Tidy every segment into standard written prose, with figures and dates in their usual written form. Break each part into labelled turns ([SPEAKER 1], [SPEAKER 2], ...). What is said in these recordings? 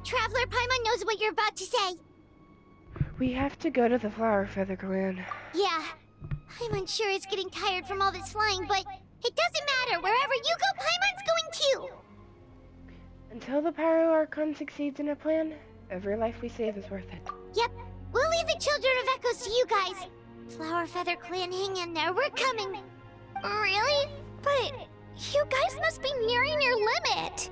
[SPEAKER 1] Traveler Paimon knows what you're about to say.
[SPEAKER 2] We have to go to the Flower Feather Clan.
[SPEAKER 1] Yeah. I'm unsure it's getting tired from all this flying, but it doesn't matter. Wherever you go, Paimon's going too!
[SPEAKER 2] Until the Pyro Archon succeeds in a plan, every life we save is worth it.
[SPEAKER 1] Yep. We'll leave the Children of Echoes to you guys. Flower Feather Clan, hang in there. We're coming. Really? But you guys must be nearing your limit.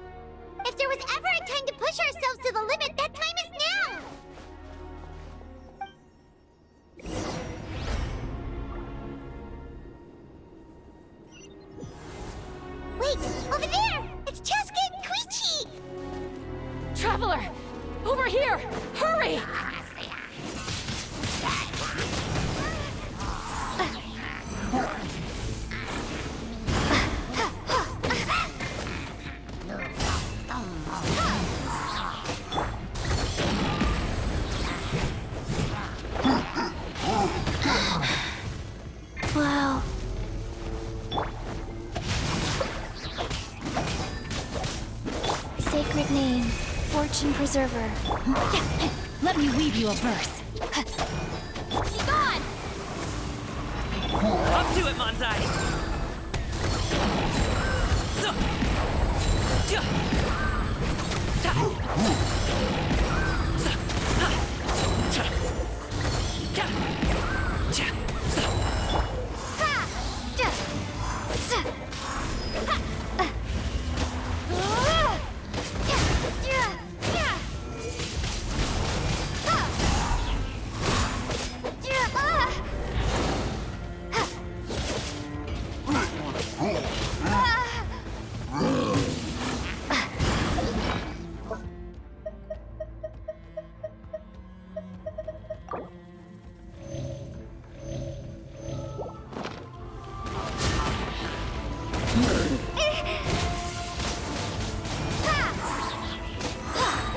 [SPEAKER 1] If there was ever a time to push ourselves to the limit, that time is now! Wait! Over there! It's Cheska and Koichi!
[SPEAKER 3] Traveler! Over here! Hurry!
[SPEAKER 1] Wow. Sacred name, Fortune Preserver.
[SPEAKER 3] Let me weave you a verse.
[SPEAKER 1] Be gone!
[SPEAKER 4] Up to it, Manzai!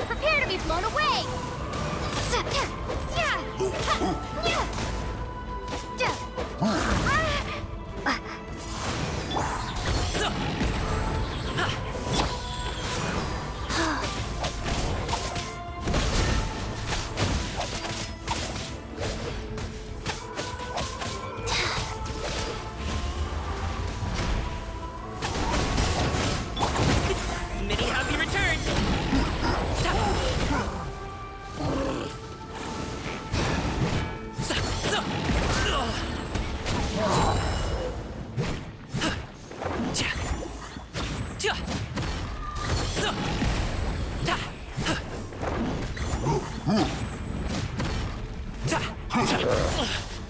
[SPEAKER 1] Prepare to be blown away!
[SPEAKER 4] Many happy returns!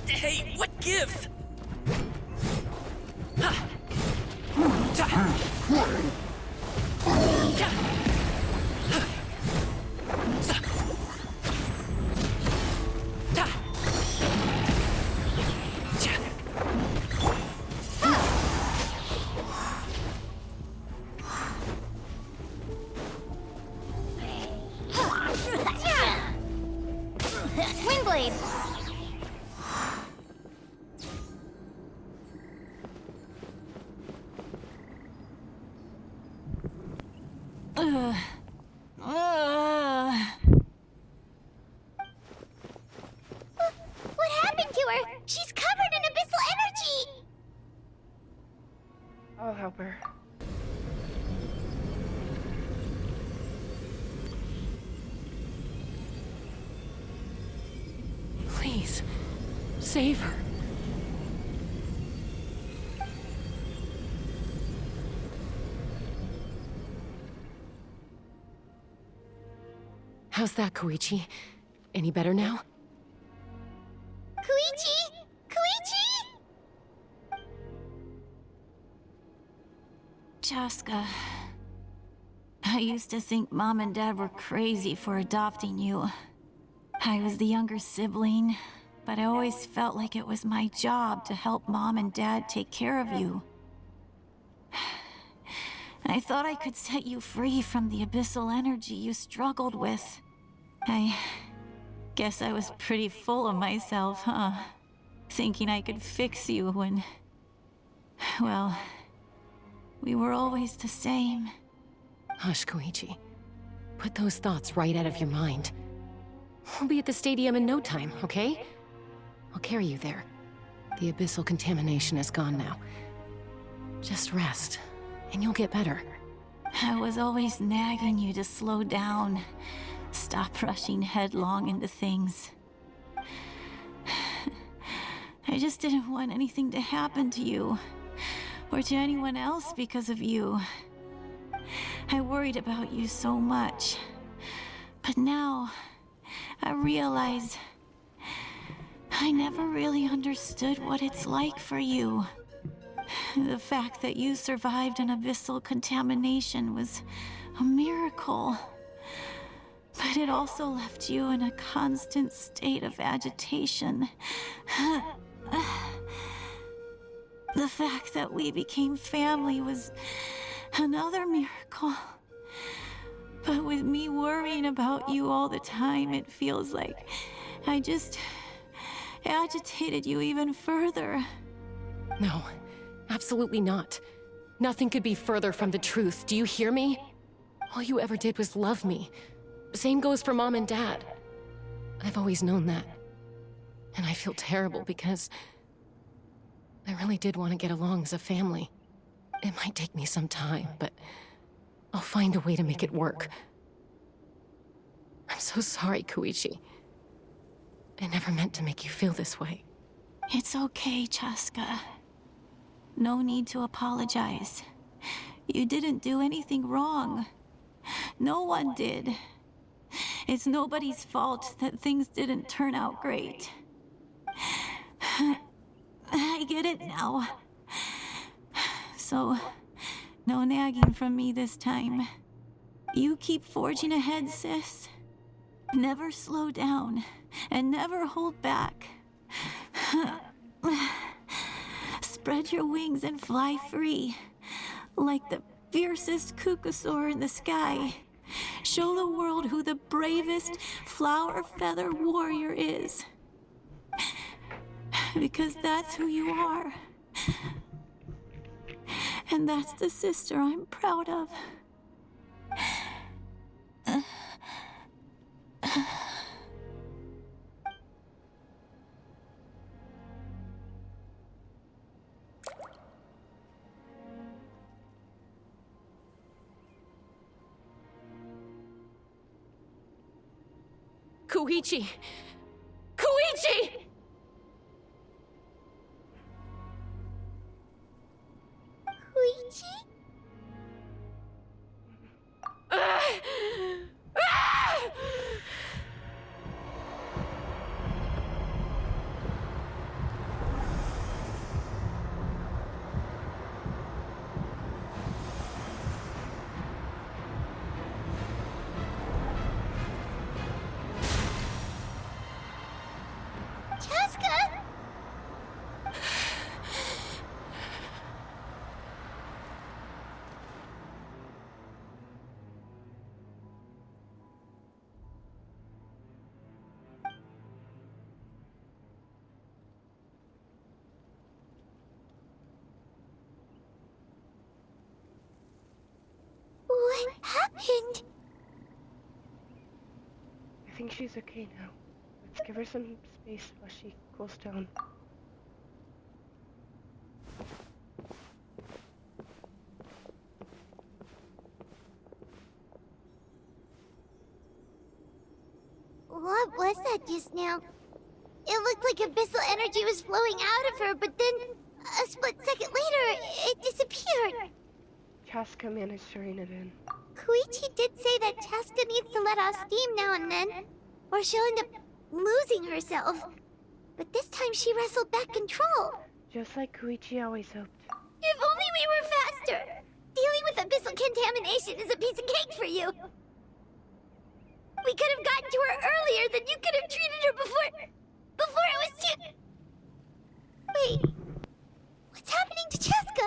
[SPEAKER 4] Hey, what gives?
[SPEAKER 1] Windblade! What happened to her? She's covered in abyssal energy!
[SPEAKER 2] I'll help her.
[SPEAKER 3] Please, save her. How's that, Koichi? Any better now?
[SPEAKER 1] Koichi! Koichi!
[SPEAKER 5] Chaska, I used to think Mom and Dad were crazy for adopting you. I was the younger sibling, but I always felt like it was my job to help Mom and Dad take care of you. I thought I could set you free from the abyssal energy you struggled with. I guess I was pretty full of myself, huh? Thinking I could fix you when... well, we were always the same.
[SPEAKER 3] Hush, Koichi. Put those thoughts right out of your mind. We'll be at the stadium in no time, okay? I'll carry you there. The abyssal contamination is gone now. Just rest, and you'll get better.
[SPEAKER 5] I was always nagging you to slow down. Stop rushing headlong into things. I just didn't want anything to happen to you, or to anyone else because of you. I worried about you so much. But now, I realize I never really understood what it's like for you. The fact that you survived an abyssal contamination was a miracle. But it also left you in a constant state of agitation. The fact that we became family was another miracle. But with me worrying about you all the time, it feels like I just agitated you even further.
[SPEAKER 3] No, absolutely not. Nothing could be further from the truth. Do you hear me? All you ever did was love me. Same goes for Mom and Dad. I've always known that. And I feel terrible because I really did want to get along as a family. It might take me some time, but I'll find a way to make it work. I'm so sorry, Koichi. I never meant to make you feel this way.
[SPEAKER 5] It's okay, Chaska. No need to apologize. You didn't do anything wrong. No one did. It's nobody's fault that things didn't turn out great. I get it now. So, no nagging from me this time. You keep forging ahead, sis. Never slow down, and never hold back. Spread your wings and fly free, like the fiercest kukusaur in the sky. Show the world who the bravest flower feather warrior is. Because that's who you are. And that's the sister I'm proud of.
[SPEAKER 3] Koichi! Koichi!
[SPEAKER 1] Koichi? Chaska! What happened?
[SPEAKER 2] I think she's okay now. Let's give her some space while she cools down.
[SPEAKER 1] What was that just now? It looked like abyssal energy was flowing out of her, but then a split second later, it disappeared.
[SPEAKER 2] Chaska managed to rein it in.
[SPEAKER 1] Koichi did say that Chaska needs to let off steam now and then, or she'll end up losing herself. But this time she wrestled back control.
[SPEAKER 2] Just like Koichi always hoped.
[SPEAKER 1] If only we were faster! Dealing with abyssal contamination is a piece of cake for you. We could have gotten to her earlier, then you could have treated her before it was too... Wait, what's happening to Chaska?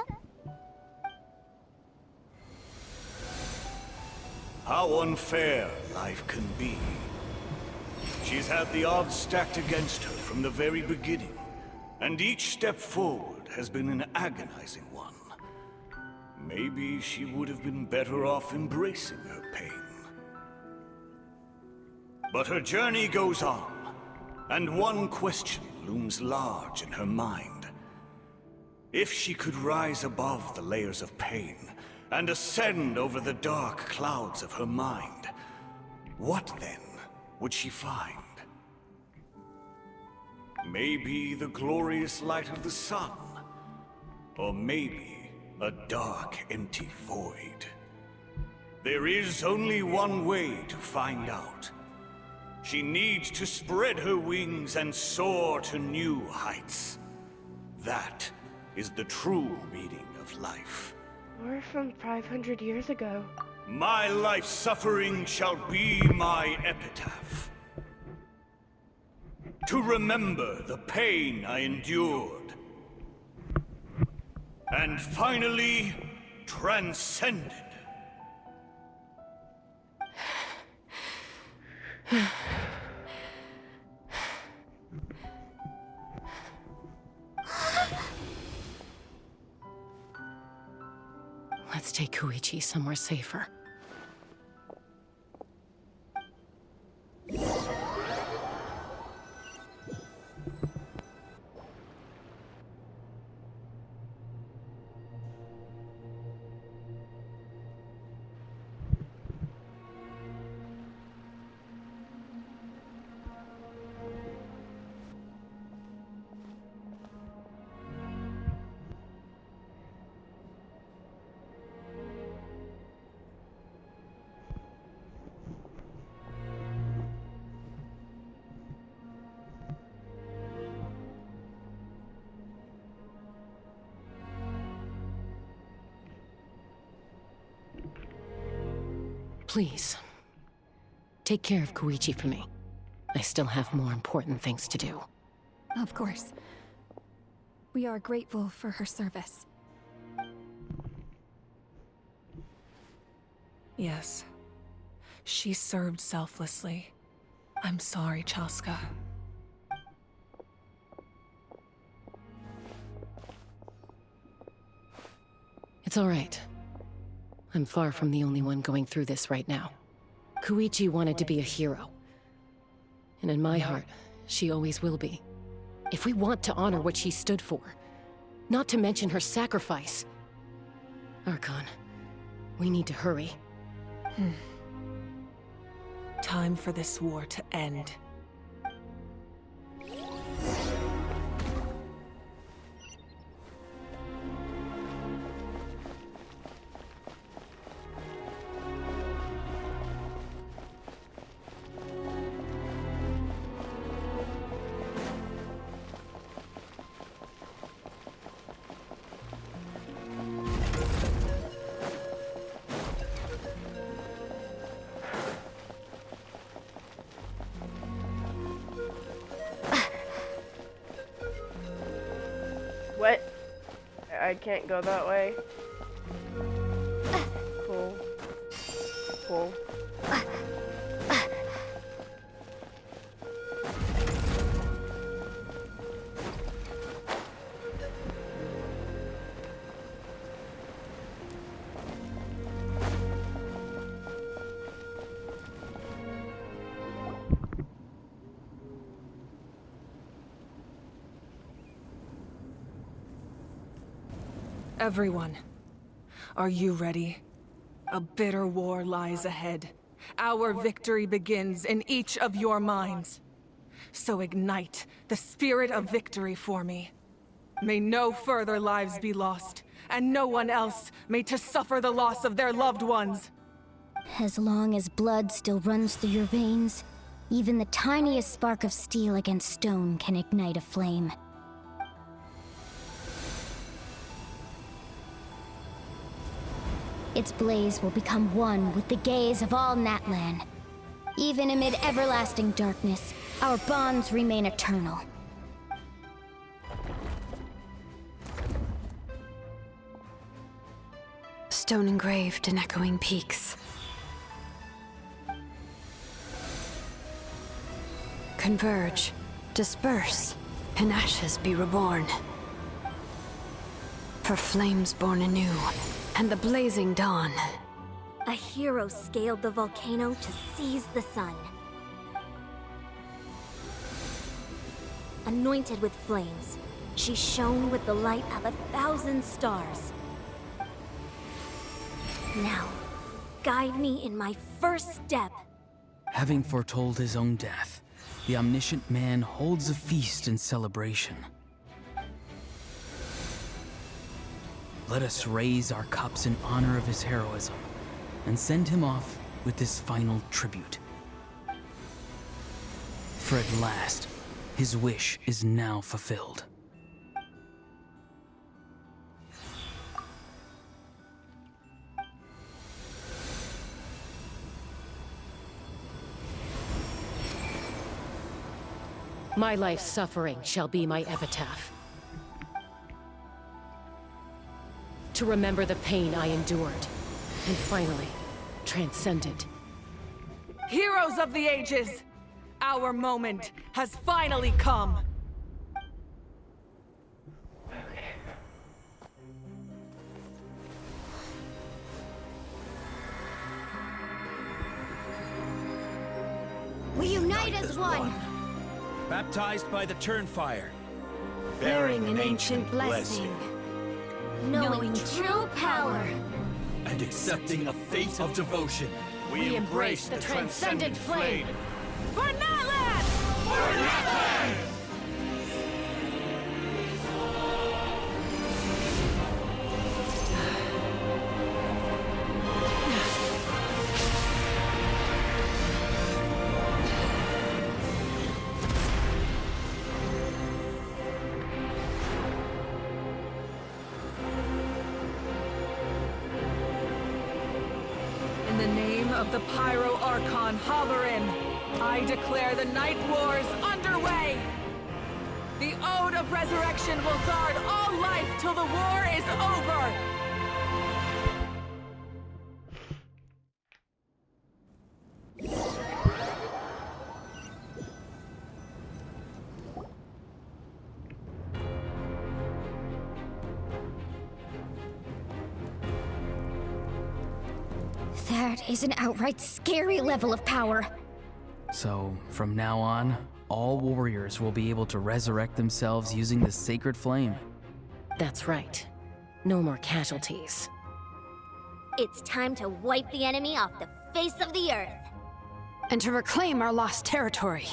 [SPEAKER 6] How unfair life can be. She's had the odds stacked against her from the very beginning, and each step forward has been an agonizing one. Maybe she would have been better off embracing her pain. But her journey goes on, and one question looms large in her mind. If she could rise above the layers of pain and ascend over the dark clouds of her mind, what then would she find? Maybe the glorious light of the sun, or maybe a dark, empty void. There is only one way to find out. She needs to spread her wings and soar to new heights. That is the true meaning of life.
[SPEAKER 2] We're from 500 years ago.
[SPEAKER 6] My life's suffering shall be my epitaph. To remember the pain I endured. And finally, transcended.
[SPEAKER 3] Let's take Koichi somewhere safer. Please, take care of Koichi for me. I still have more important things to do.
[SPEAKER 7] Of course. We are grateful for her service.
[SPEAKER 8] Yes. She served selflessly. I'm sorry, Chaska.
[SPEAKER 3] It's all right. I'm far from the only one going through this right now. Koichi wanted to be a hero. And in my heart, she always will be. If we want to honor what she stood for, not to mention her sacrifice. Archon, we need to hurry.
[SPEAKER 8] Time for this war to end.
[SPEAKER 2] What? I can't go that way. Cool. Cool.
[SPEAKER 8] Everyone, are you ready? A bitter war lies ahead. Our victory begins in each of your minds. So ignite the spirit of victory for me. May no further lives be lost, and no one else may to suffer the loss of their loved ones.
[SPEAKER 1] As long as blood still runs through your veins, even the tiniest spark of steel against stone can ignite a flame. Its blaze will become one with the gaze of all Natlan. Even amid everlasting darkness, our bonds remain eternal.
[SPEAKER 9] Stone engraved in echoing peaks. Converge, disperse, and ashes be reborn. For flames born anew, and the blazing dawn.
[SPEAKER 1] A hero scaled the volcano to seize the sun. anointed with flames. She shone with the light of 1,000 stars. Now, guide me in my first step.
[SPEAKER 10] Having foretold his own death, the omniscient man holds a feast in celebration. Let us raise our cups in honor of his heroism and send him off with this final tribute. For at last, his wish is now fulfilled.
[SPEAKER 3] My life's suffering shall be my epitaph. To remember the pain I endured, and finally, transcended.
[SPEAKER 8] Heroes of the ages! Our moment has finally come!
[SPEAKER 1] We unite as one!
[SPEAKER 11] Baptized by the Turnfire.
[SPEAKER 1] Bearing an ancient blessing. Knowing true power.
[SPEAKER 11] And accepting a fate of devotion.
[SPEAKER 3] We embrace the transcendent flame.
[SPEAKER 8] For Natlan!
[SPEAKER 11] For Natlan!
[SPEAKER 8] In the name of the Pyro Archon Halloran, I declare the Night Wars underway! The Ode of Resurrection will guard all life till the war is over!
[SPEAKER 1] That is an outright scary level of power.
[SPEAKER 10] So, from now on, all warriors will be able to resurrect themselves using the sacred flame.
[SPEAKER 3] That's right. No more casualties.
[SPEAKER 1] It's time to wipe the enemy off the face of the earth.
[SPEAKER 9] And to reclaim our lost territory.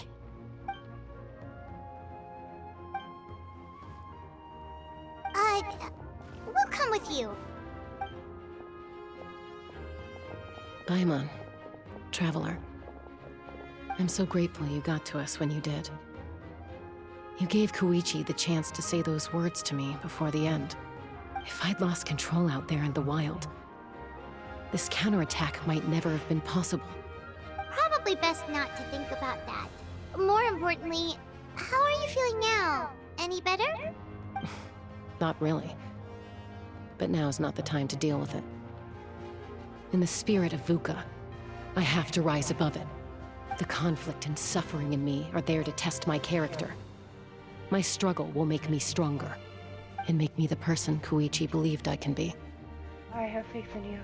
[SPEAKER 1] We'll come with you.
[SPEAKER 3] Paimon, Traveler. I'm so grateful you got to us when you did. You gave Koichi the chance to say those words to me before the end. If I'd lost control out there in the wild, this counterattack might never have been possible.
[SPEAKER 1] Probably best not to think about that. More importantly, how are you feeling now? Any better?
[SPEAKER 3] Not really. But now's not the time to deal with it. In the spirit of VUCA, I have to rise above it. The conflict and suffering in me are there to test my character. My struggle will make me stronger, and make me the person Koichi believed I can be.
[SPEAKER 2] I have faith in you.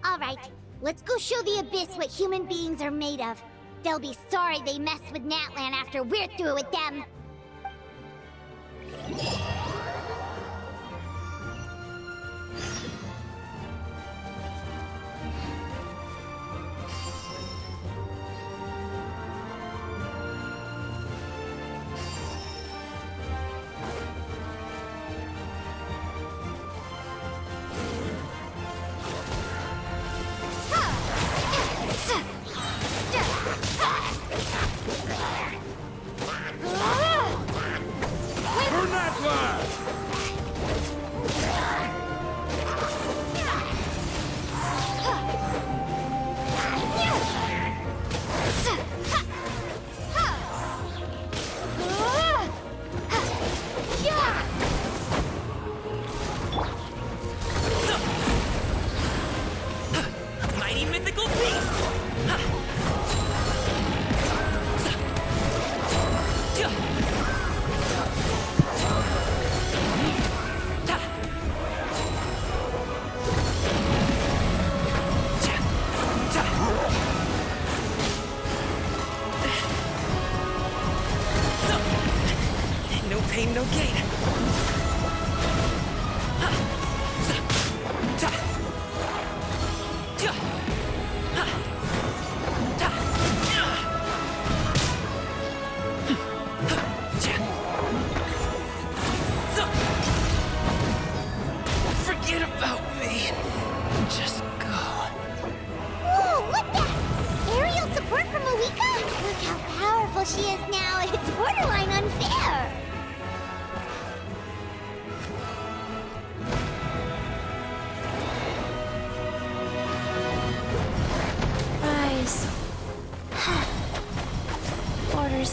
[SPEAKER 1] All right, let's go show the Abyss what human beings are made of. They'll be sorry they messed with Natlan after we're through with them.
[SPEAKER 11] For Natlan!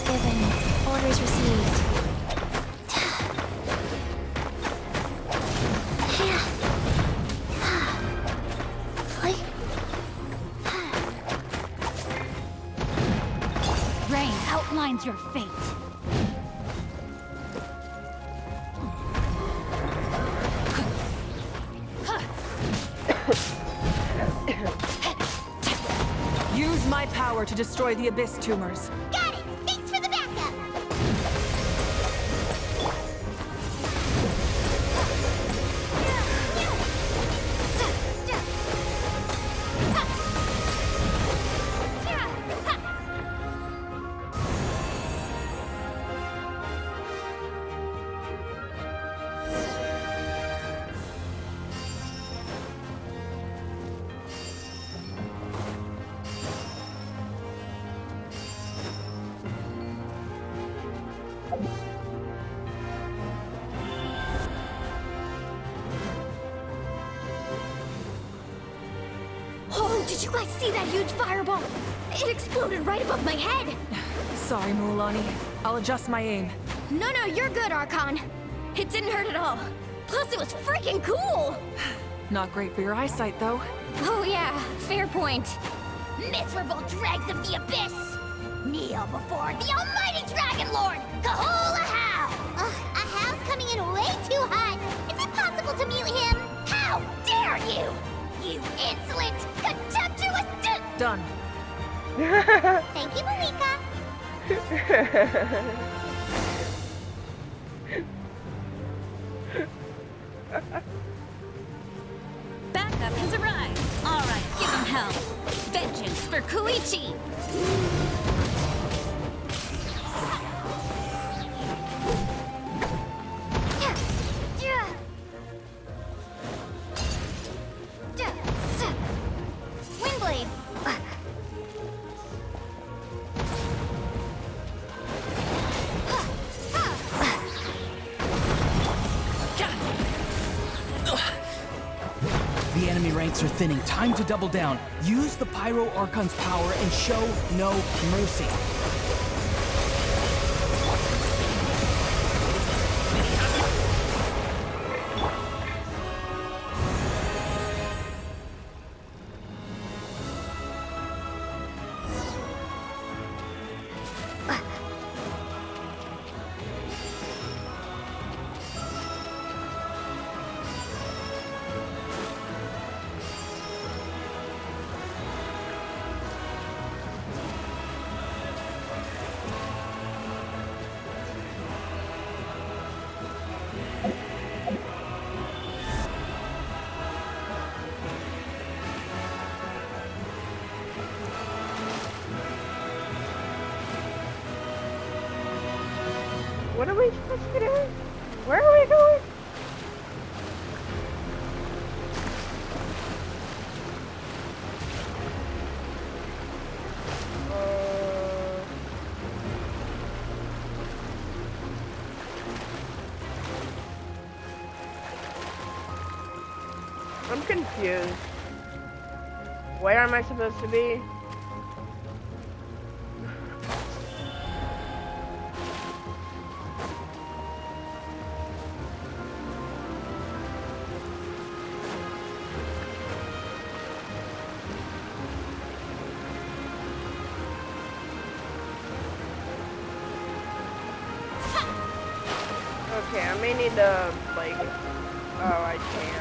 [SPEAKER 1] Orders given. Orders received.
[SPEAKER 5] Rain outlines your fate.
[SPEAKER 8] Use my power to destroy the Abyss tumors.
[SPEAKER 1] Got it! Thanks for the backup!
[SPEAKER 5] Oh, did you guys see that huge fireball? It exploded right above my head.
[SPEAKER 8] Sorry, Mualani. I'll adjust my aim.
[SPEAKER 5] No, you're good, Archon. It didn't hurt at all. Plus, it was freaking cool.
[SPEAKER 8] Not great for your eyesight, though.
[SPEAKER 5] Oh yeah, fair point.
[SPEAKER 1] Miserable dregs of the abyss! Kneel before the almighty Dragon Lord, Kahola How! Ugh, a How's coming in way too hot. Is it possible to mute him? How dare you! You insolent, contemptuous
[SPEAKER 8] Done.
[SPEAKER 1] Thank you, Malika.
[SPEAKER 5] Backup has arrived. All right, give him hell. Vengeance for Koichi.
[SPEAKER 1] Windblade.
[SPEAKER 10] The enemy ranks are thinning. Time to double down. Use the Pyro Archon's power and show no mercy.
[SPEAKER 2] What are we supposed to do? Where are we going? I'm confused. Where am I supposed to be? Okay, I may need to, like, oh, I can't.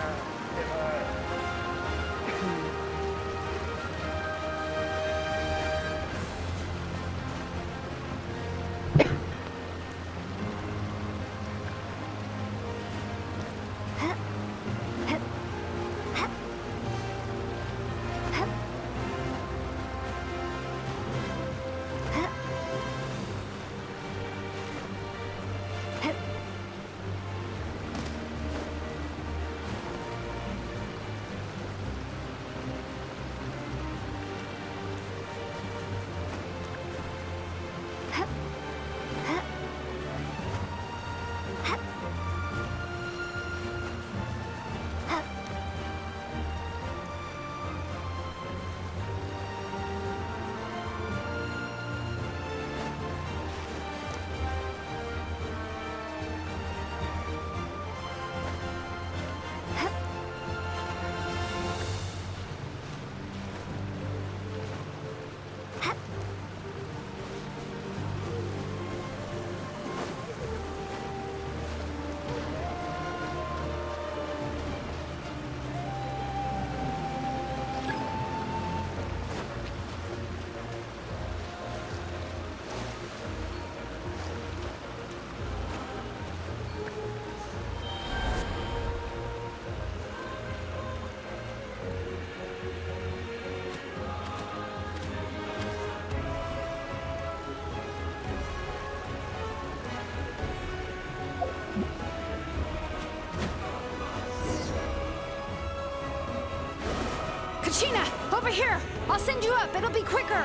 [SPEAKER 9] Kachina, over here! I'll send you up, it'll be quicker!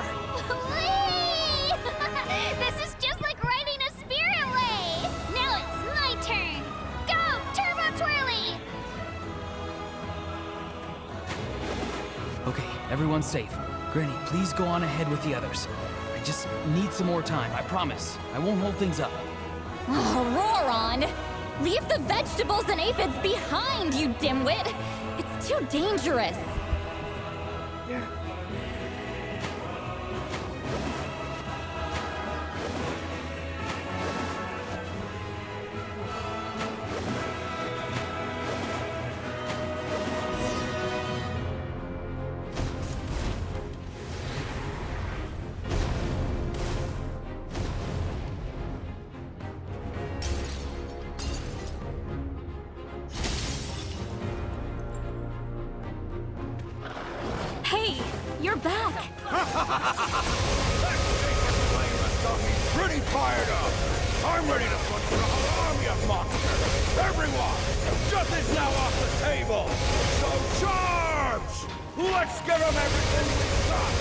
[SPEAKER 1] Whee! This is just like riding a spirit way! Now it's my turn! Go, Turbo Twirly!
[SPEAKER 10] Okay, everyone's safe. Granny, please go on ahead with the others. I just need some more time, I promise. I won't hold things up.
[SPEAKER 1] Oh, Roron! Leave the vegetables and aphids behind, you dimwit! It's too dangerous! Hey, you're back!
[SPEAKER 11] Pretty fired up! I'm ready to put the whole army of monsters! Everyone! Justice now off the table! So charge! Let's give them everything we've got!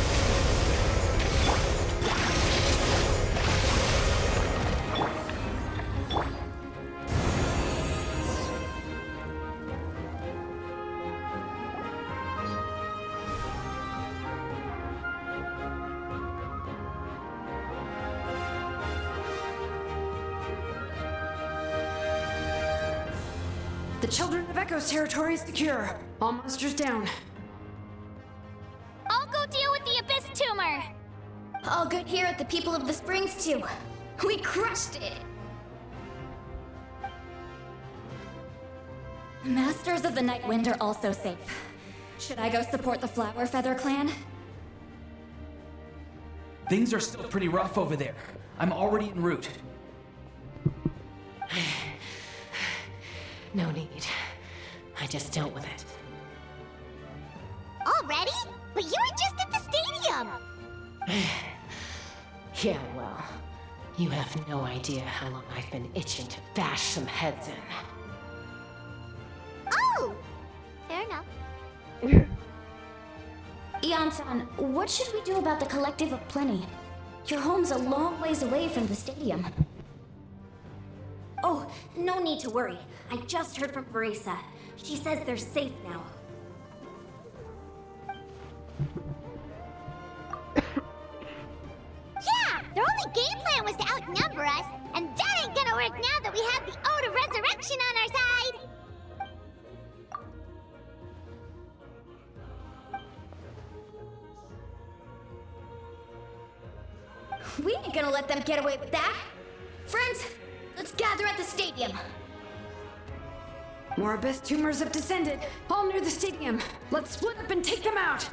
[SPEAKER 9] The Children of Echo's territory is secure. All monsters down.
[SPEAKER 1] I'll go deal with the Abyss Tumor! All good here at the People of the Springs, too. We crushed it! The Masters of the Night Wind are also safe. Should I go support the Flower Feather clan?
[SPEAKER 10] Things are still pretty rough over there. I'm already en route.
[SPEAKER 3] No need. I just dealt with it.
[SPEAKER 1] Already? But you were just at the stadium!
[SPEAKER 3] Yeah, well, you have no idea how long I've been itching to bash some heads in.
[SPEAKER 1] Oh! Fair enough. Ian-san, what should we do about the Collective of Plenty? Your home's a long ways away from the stadium. Oh, no need to worry. I just heard from Marisa. She says they're safe now. Yeah! Their only game plan was to outnumber us, and that ain't gonna work now that we have the Ode of Resurrection on our side! We ain't gonna let them get away with that! Friends, let's gather at the stadium!
[SPEAKER 9] More Abyss tumors have descended, all near the stadium. Let's split up and take them out!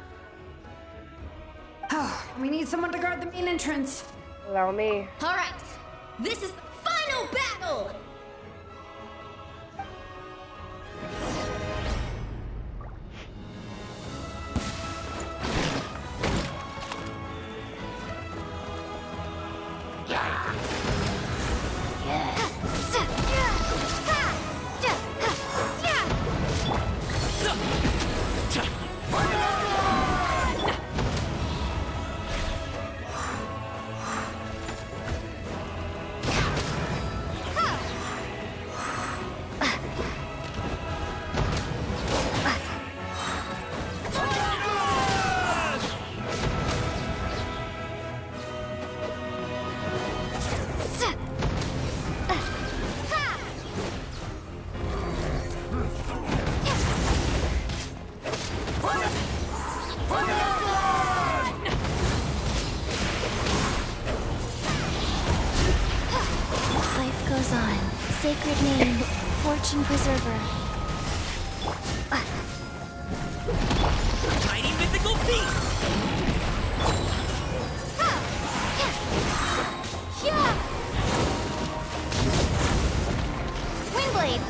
[SPEAKER 9] Oh, we need someone to guard the main entrance.
[SPEAKER 2] Allow me.
[SPEAKER 1] Alright, this is the final battle! Life goes on. Sacred name, Fortune Preserver.
[SPEAKER 4] Mighty mythical beast!
[SPEAKER 1] Windblade!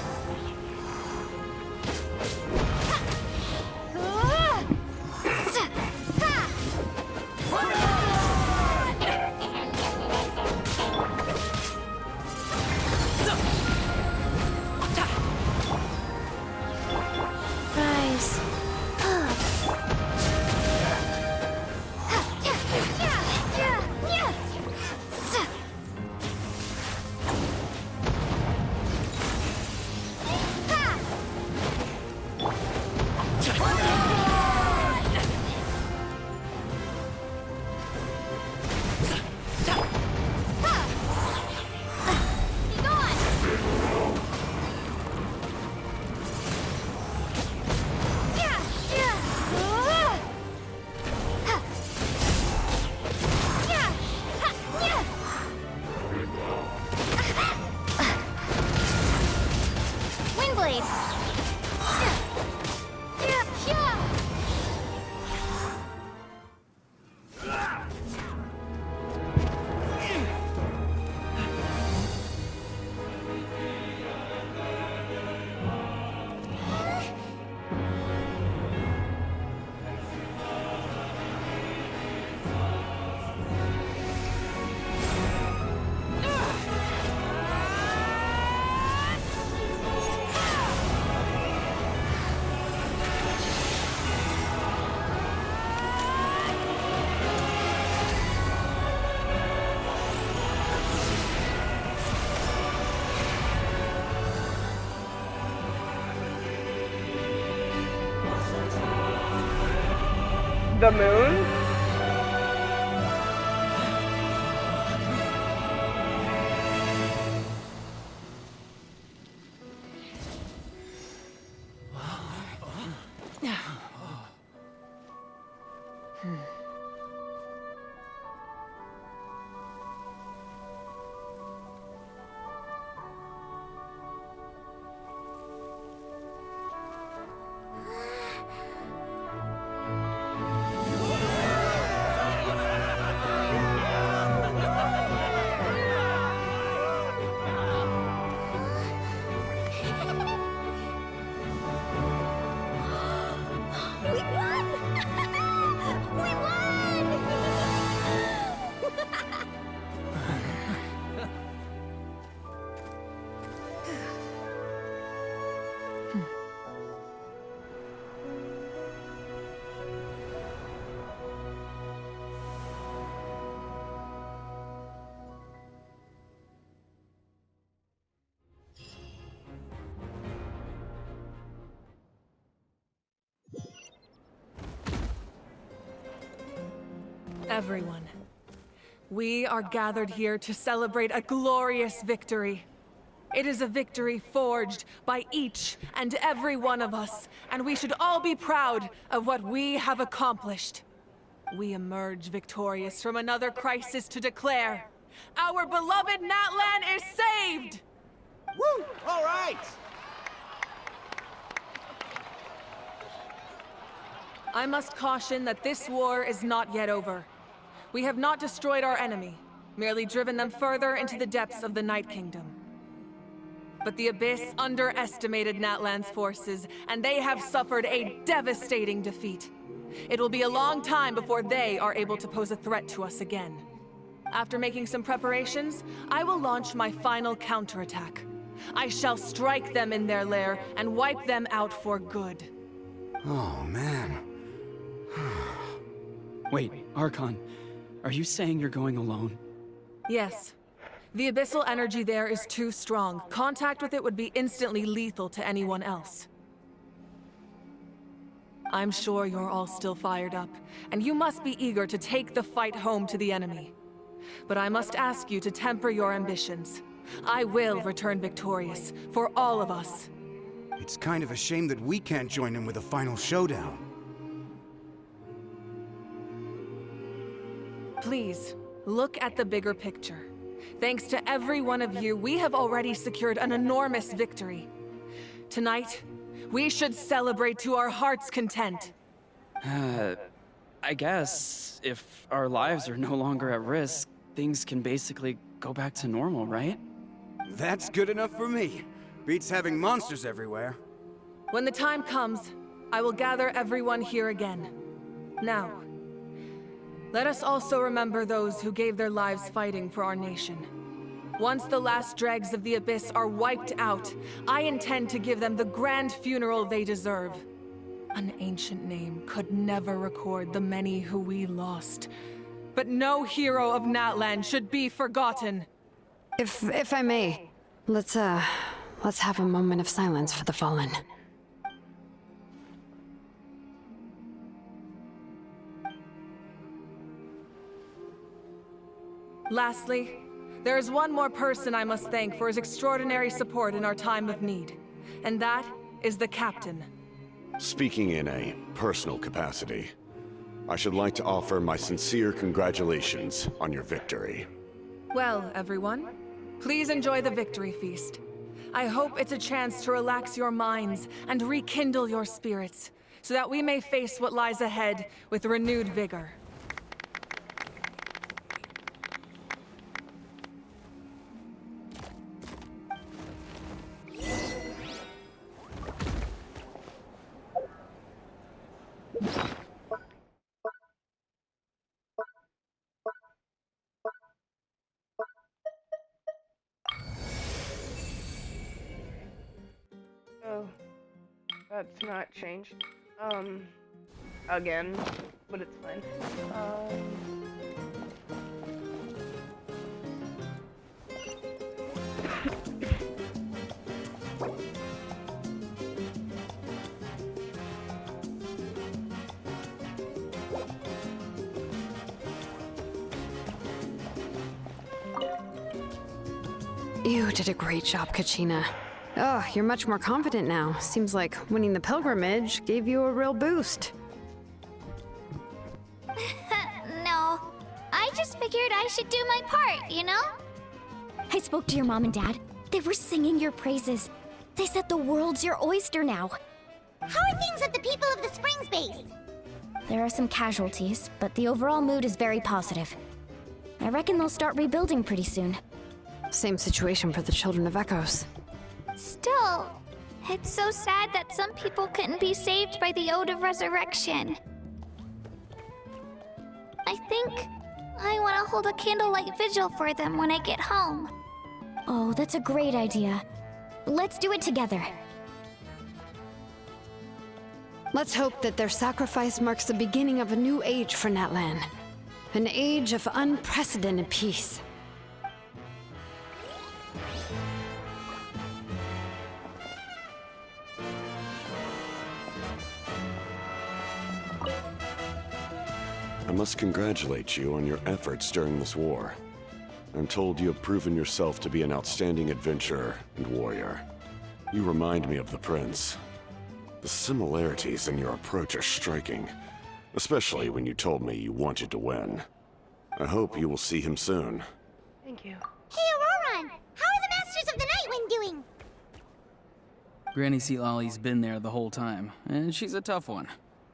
[SPEAKER 2] The moon?
[SPEAKER 8] Everyone, we are gathered here to celebrate a glorious victory. It is a victory forged by each and every one of us, and we should all be proud of what we have accomplished. We emerge victorious from another crisis to declare, our beloved Natlan is saved!
[SPEAKER 11] Woo! All right!
[SPEAKER 8] I must caution that this war is not yet over. We have not destroyed our enemy, merely driven them further into the depths of the Night Kingdom. But the Abyss underestimated Natlan's forces, and they have suffered a devastating defeat. It will be a long time before they are able to pose a threat to us again. After making some preparations, I will launch my final counterattack. I shall strike them in their lair and wipe them out for good.
[SPEAKER 12] Oh, man.
[SPEAKER 10] Wait, Archon, are you saying you're going alone?
[SPEAKER 8] Yes. The abyssal energy there is too strong. Contact with it would be instantly lethal to anyone else. I'm sure you're all still fired up, and you must be eager to take the fight home to the enemy. But I must ask you to temper your ambitions. I will return victorious, for all of us.
[SPEAKER 12] It's kind of a shame that we can't join in with a final showdown.
[SPEAKER 8] Please, look at the bigger picture. Thanks to every one of you, we have already secured an enormous victory. Tonight, we should celebrate to our heart's content.
[SPEAKER 10] I guess if our lives are no longer at risk, things can basically go back to normal, right?
[SPEAKER 12] That's good enough for me. Beats having monsters everywhere.
[SPEAKER 8] When the time comes, I will gather everyone here again. Now, let us also remember those who gave their lives fighting for our nation. Once the last dregs of the Abyss are wiped out, I intend to give them the grand funeral they deserve. An ancient name could never record the many who we lost. But no hero of Natlan should be forgotten.
[SPEAKER 9] If I may, let's have a moment of silence for the fallen.
[SPEAKER 8] Lastly, there is one more person I must thank for his extraordinary support in our time of need, and that is the Captain.
[SPEAKER 13] Speaking in a personal capacity, I should like to offer my sincere congratulations on your victory.
[SPEAKER 8] Well, everyone, please enjoy the victory feast. I hope it's a chance to relax your minds and rekindle your spirits, so that we may face what lies ahead with renewed vigor.
[SPEAKER 2] Oh, that's not changed. Again, but it's fine.
[SPEAKER 9] You did a great job, Kachina. Oh, you're much more confident now. Seems like winning the pilgrimage gave you a real boost.
[SPEAKER 1] No, I just figured I should do my part, you know?
[SPEAKER 14] I spoke to your mom and dad. They were singing your praises. They said the world's your oyster now.
[SPEAKER 1] How are things at the People of the Springs base?
[SPEAKER 14] There are some casualties, but the overall mood is very positive. I reckon they'll start rebuilding pretty soon.
[SPEAKER 9] Same situation for the Children of Echoes.
[SPEAKER 1] Still, it's so sad that some people couldn't be saved by the Ode of Resurrection. I think I want to hold a candlelight vigil for them when I get home.
[SPEAKER 14] Oh, that's a great idea. Let's do it together.
[SPEAKER 9] Let's hope that their sacrifice marks the beginning of a new age for Natlan. An age of unprecedented peace.
[SPEAKER 13] I must congratulate you on your efforts during this war. I'm told you have proven yourself to be an outstanding adventurer and warrior. You remind me of the Prince. The similarities in your approach are striking, especially when you told me you wanted to win. I hope you will see him soon.
[SPEAKER 2] Thank you.
[SPEAKER 1] Hey, Auroran! How are the Masters of the Nightwind doing?
[SPEAKER 10] Granny Sealolly's been there the whole time, and she's a tough one.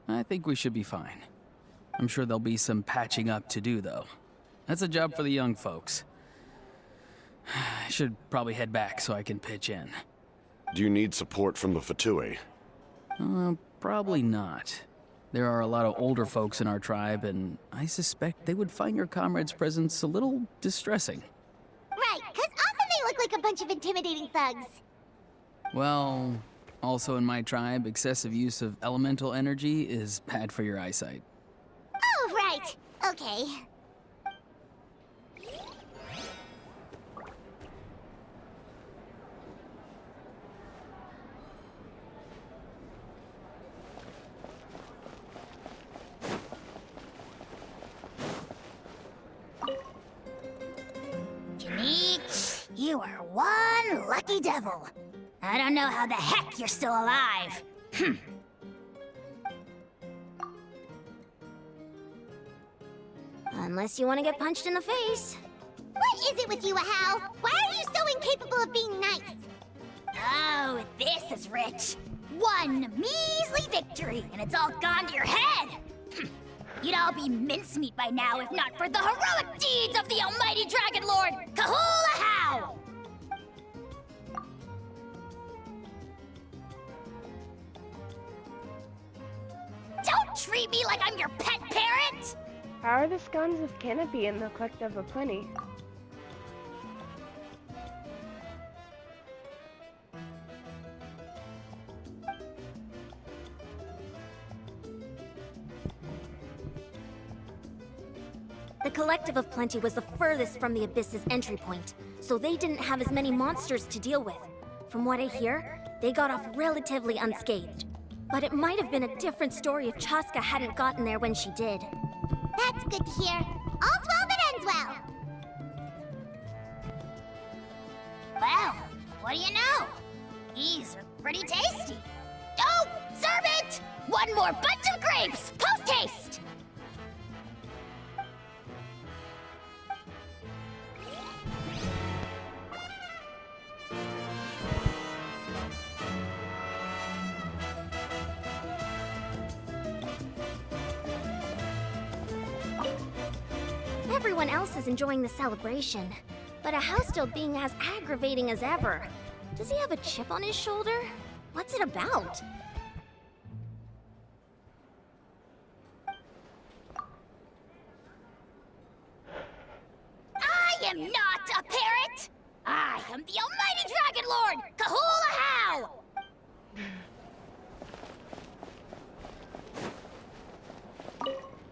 [SPEAKER 10] I think we should be fine. I'm sure there'll be some patching up to do, though. That's a job for the young folks. I should probably head back so I can pitch in.
[SPEAKER 13] Do you need support from the Fatui?
[SPEAKER 10] Probably not. There are a lot of older folks in our tribe, and I suspect they would find your comrade's presence a little distressing.
[SPEAKER 1] Right, because often they look like a bunch of intimidating thugs.
[SPEAKER 10] Well, also in my tribe, excessive use of elemental energy is bad for your eyesight.
[SPEAKER 1] Oh, right. Okay. Janique, you are one lucky devil. I don't know how the heck you're still alive.
[SPEAKER 14] Unless you want to get punched in the face.
[SPEAKER 1] What is it with you, Ahau? Why are you so incapable of being nice? Oh, this is rich. One measly victory, and it's all gone to your head. You'd all be mincemeat by now if not for the heroic deeds of the almighty Dragon Lord, Kahul Ahau! Don't treat me like I'm your pet parent!
[SPEAKER 2] How are the scones of Canopy in the Collective of Plenty?
[SPEAKER 14] The Collective of Plenty was the furthest from the Abyss's entry point, so they didn't have as many monsters to deal with. From what I hear, they got off relatively unscathed. But it might have been a different story if Chaska hadn't gotten there when she did.
[SPEAKER 1] That's good to hear. All's well that ends well. Well, what do you know? These are pretty tasty. Oh, serve it! One more bunch of grapes, post-haste!
[SPEAKER 14] Everyone else is enjoying the celebration, but Ahau's still being as aggravating as ever. Does he have a chip on his shoulder? What's it about?
[SPEAKER 1] I am not a parrot! I am the almighty Dragon Lord, Kahul Ahau!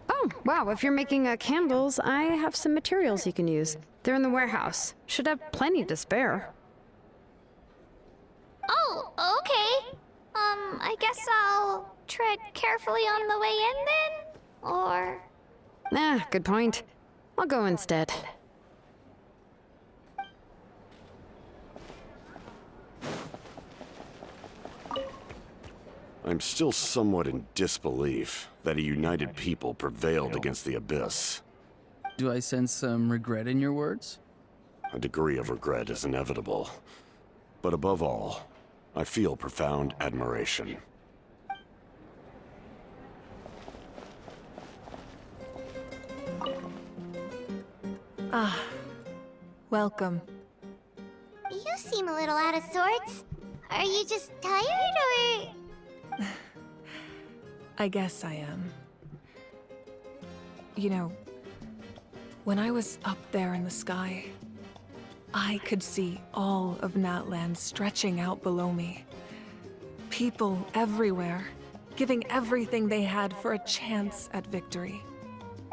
[SPEAKER 9] Oh, wow, if you're making candles, I have some materials you can use. They're in the warehouse. Should have plenty to spare.
[SPEAKER 1] Oh, okay. I guess I'll tread carefully on the way in then? Or...
[SPEAKER 9] Good point. I'll go instead.
[SPEAKER 13] I'm still somewhat in disbelief that a united people prevailed against the Abyss.
[SPEAKER 10] Do I sense some regret in your words?
[SPEAKER 13] A degree of regret is inevitable. But above all, I feel profound admiration.
[SPEAKER 8] Ah, welcome.
[SPEAKER 1] You seem a little out of sorts. Are you just tired, or...?
[SPEAKER 8] I guess I am. You know, when I was up there in the sky, I could see all of Natlan stretching out below me. People everywhere, giving everything they had for a chance at victory.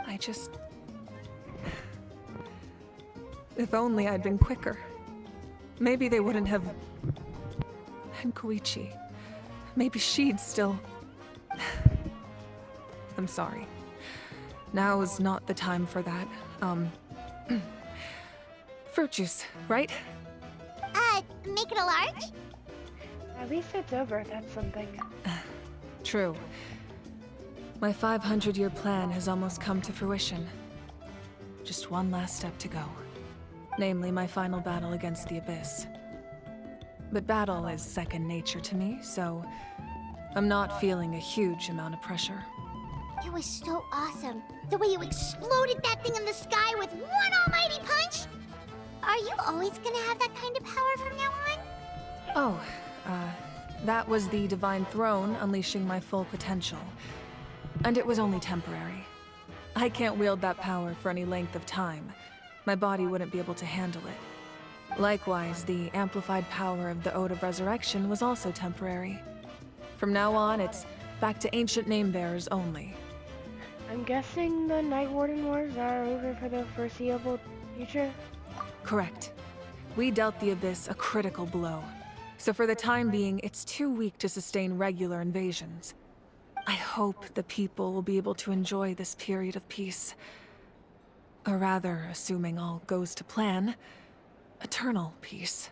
[SPEAKER 8] I just... If only I'd been quicker. Maybe they wouldn't have... And Koichi. Maybe she'd still... I'm sorry. Now is not the time for that. Fruit juice, right?
[SPEAKER 1] Make it a large?
[SPEAKER 2] At least it's over, that's something.
[SPEAKER 8] True. My 500-year plan has almost come to fruition. Just one last step to go. Namely, my final battle against the Abyss. But battle is second nature to me, so I'm not feeling a huge amount of pressure.
[SPEAKER 1] It was so awesome. The way you exploded that thing in the sky with one almighty punch! Are you always gonna have that kind of power from now on?
[SPEAKER 8] Oh, that was the Divine Throne unleashing my full potential. And it was only temporary. I can't wield that power for any length of time. My body wouldn't be able to handle it. Likewise, the amplified power of the Ode of Resurrection was also temporary. From now on, it's back to ancient name-bearers only.
[SPEAKER 2] I'm guessing the Night Warden Wars are over for the foreseeable future?
[SPEAKER 8] Correct. We dealt the Abyss a critical blow. So for the time being, it's too weak to sustain regular invasions. I hope the people will be able to enjoy this period of peace. Or rather, assuming all goes to plan, eternal peace.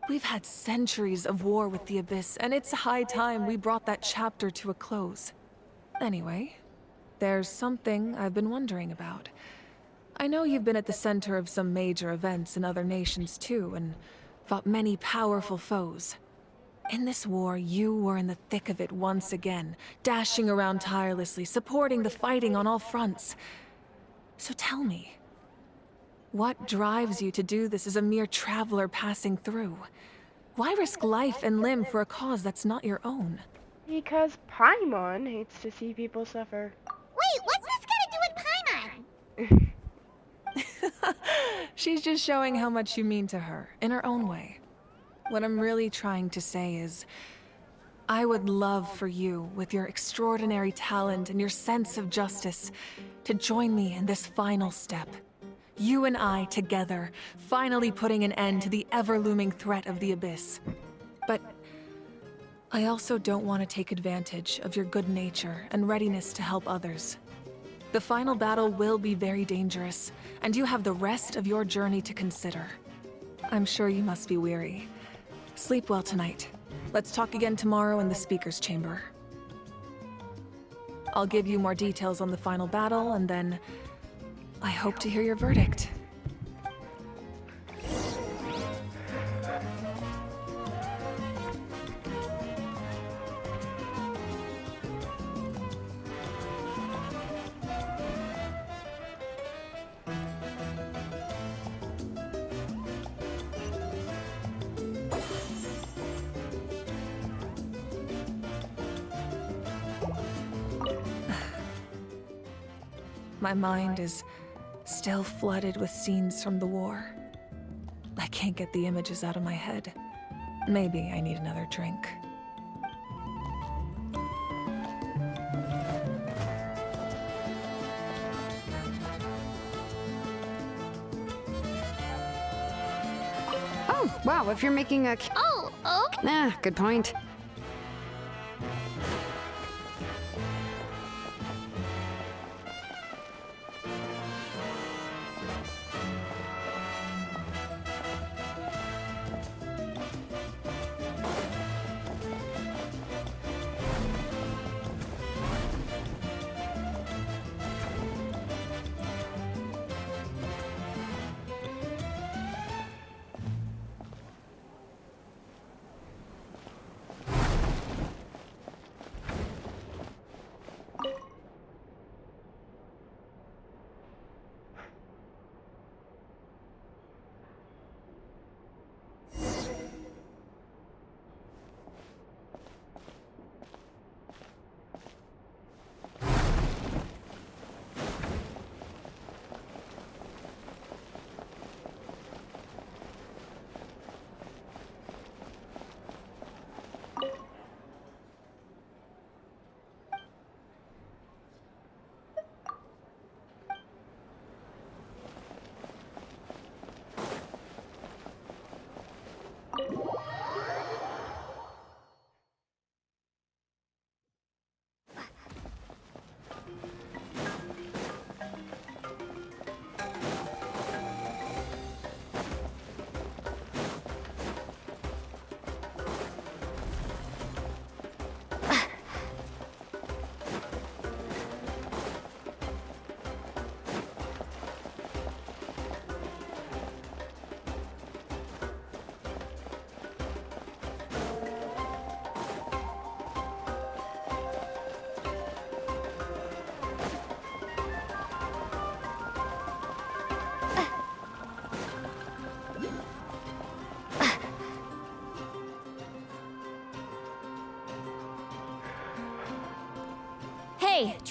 [SPEAKER 8] We've had centuries of war with the Abyss, and it's high time we brought that chapter to a close. Anyway, there's something I've been wondering about. I know you've been at the center of some major events in other nations too, and fought many powerful foes. In this war, you were in the thick of it once again, dashing around tirelessly, supporting the fighting on all fronts. So tell me, what drives you to do this as a mere traveler passing through? Why risk life and limb for a cause that's not your own?
[SPEAKER 2] Because Paimon hates to see people suffer.
[SPEAKER 1] Wait, what's this got to do with Paimon?
[SPEAKER 8] She's just showing how much you mean to her, in her own way. What I'm really trying to say is, I would love for you, with your extraordinary talent and your sense of justice, to join me in this final step. You and I together, finally putting an end to the ever-looming threat of the Abyss. But I also don't want to take advantage of your good nature and readiness to help others. The final battle will be very dangerous, and you have the rest of your journey to consider. I'm sure you must be weary. Sleep well tonight. Let's talk again tomorrow in the speaker's chamber. I'll give you more details on the final battle, and then I hope to hear your verdict. My mind is still flooded with scenes from the war. I can't get the images out of my head. Maybe I need another drink.
[SPEAKER 9] Oh, wow, if you're making a...
[SPEAKER 1] Oh, okay.
[SPEAKER 9] Ah, good point.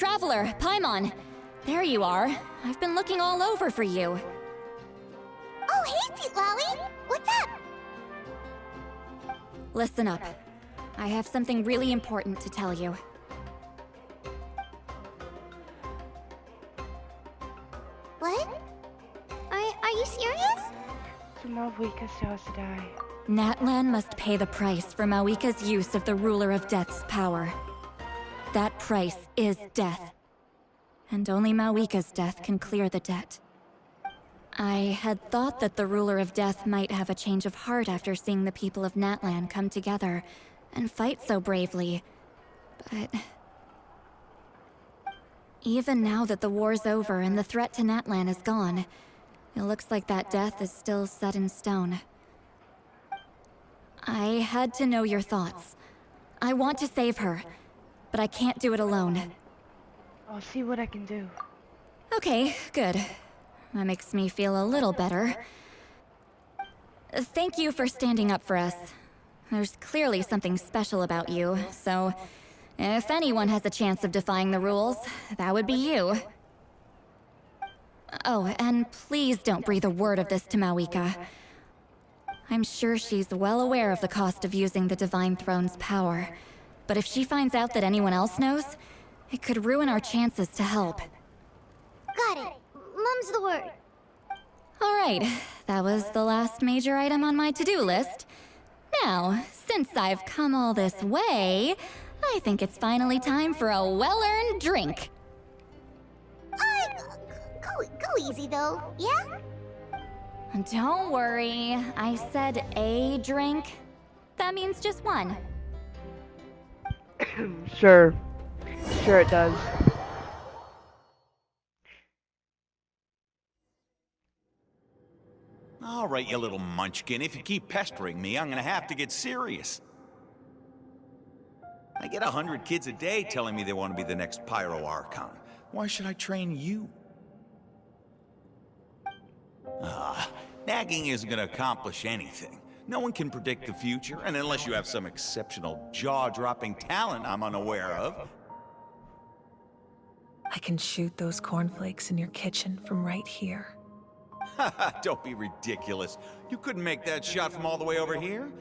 [SPEAKER 15] Traveler, Paimon. There you are. I've been looking all over for you.
[SPEAKER 1] Oh, hey, Sweet Lolly! What's up?
[SPEAKER 15] Listen up. I have something really important to tell you.
[SPEAKER 1] What? Are you serious?
[SPEAKER 2] So Malvika still has to die.
[SPEAKER 15] Natlan must pay the price for Mawika's use of the Ruler of Death's power. That price is death. And only Mawika's death can clear the debt. I had thought that the Ruler of Death might have a change of heart after seeing the people of Natlan come together and fight so bravely, but... Even now that the war's over and the threat to Natlan is gone, it looks like that death is still set in stone. I had to know your thoughts. I want to save her, but I can't do it alone.
[SPEAKER 2] I'll see what I can do.
[SPEAKER 15] Okay, good. That makes me feel a little better. Thank you for standing up for us. There's clearly something special about you, so if anyone has a chance of defying the rules, that would be you. Oh, and please don't breathe a word of this to Mawika. I'm sure she's well aware of the cost of using the Divine Throne's power, but if she finds out that anyone else knows, it could ruin our chances to help.
[SPEAKER 1] Got it. Mum's the word.
[SPEAKER 15] All right, that was the last major item on my to-do list. Now, since I've come all this way, I think it's finally time for a well-earned drink.
[SPEAKER 1] Go easy though, yeah?
[SPEAKER 15] Don't worry, I said a drink. That means just one.
[SPEAKER 2] Sure it does.
[SPEAKER 16] All right, you little munchkin. If you keep pestering me, I'm gonna have to get serious. I get 100 kids a day telling me they want to be the next Pyro Archon. Why should I train you? Nagging isn't gonna accomplish anything. No one can predict the future, and unless you have some exceptional jaw-dropping talent I'm unaware of.
[SPEAKER 8] I can shoot those cornflakes in your kitchen from right here.
[SPEAKER 16] Don't be ridiculous. You couldn't make that shot from all the way over here?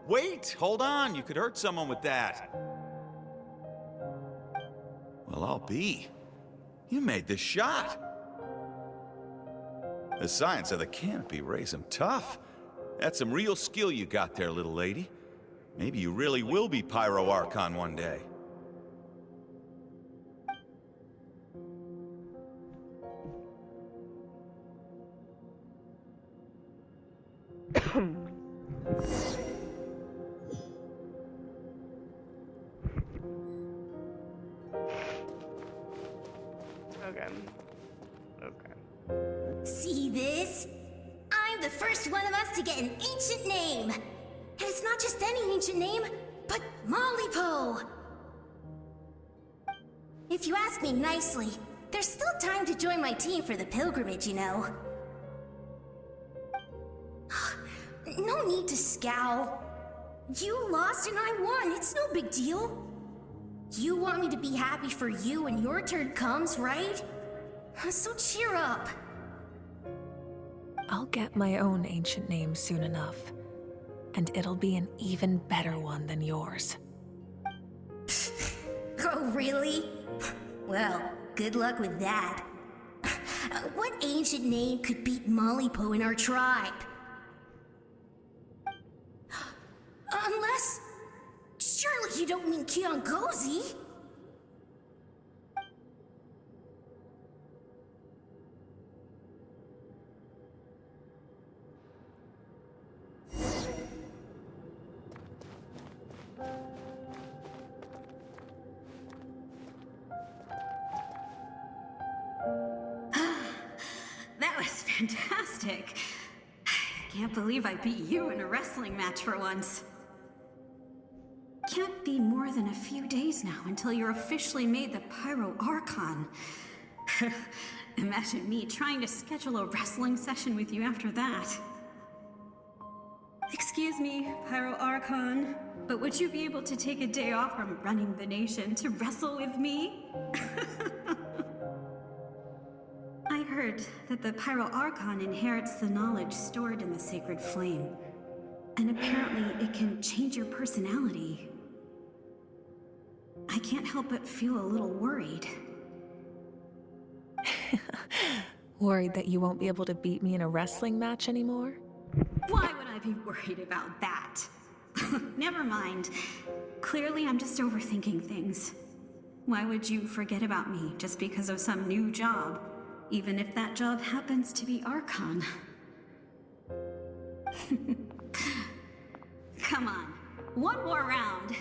[SPEAKER 16] Wait, hold on. You could hurt someone with that. Well, I'll be. You made the shot. The science of the canopy raised him tough. That's some real skill you got there, little lady. Maybe you really will be Pyro Archon one day.
[SPEAKER 2] Okay.
[SPEAKER 17] See this? I'm the first one of us to get an ancient name. And it's not just any ancient name, but Mollypo. If you ask me nicely, there's still time to join my team for the pilgrimage, you know. No need to scowl. You lost and I won, it's no big deal. You want me to be happy for you when your turn comes, right? So cheer up.
[SPEAKER 8] I'll get my own ancient name soon enough, and it'll be an even better one than yours.
[SPEAKER 17] Oh, really? Well, good luck with that. What ancient name could beat Mollypo in our tribe? Unless... surely you don't mean Kiangozi?
[SPEAKER 18] That was fantastic. I can't believe I beat you in a wrestling match for once. Can't be more than a few days now until you're officially made the Pyro Archon. Imagine me trying to schedule a wrestling session with you after that. Excuse me, Pyro Archon. but would you be able to take a day off from running the nation to wrestle with me? I heard that the Pyro Archon inherits the knowledge stored in the sacred flame. And apparently it can change your personality. I can't help but feel a little worried.
[SPEAKER 19] Worried that you won't be able to beat me in a wrestling match anymore?
[SPEAKER 18] Why would I be worried about that? Never mind. Clearly I'm just overthinking things. Why would you forget about me just because of some new job? Even if that job happens to be Archon. Come on, one more round.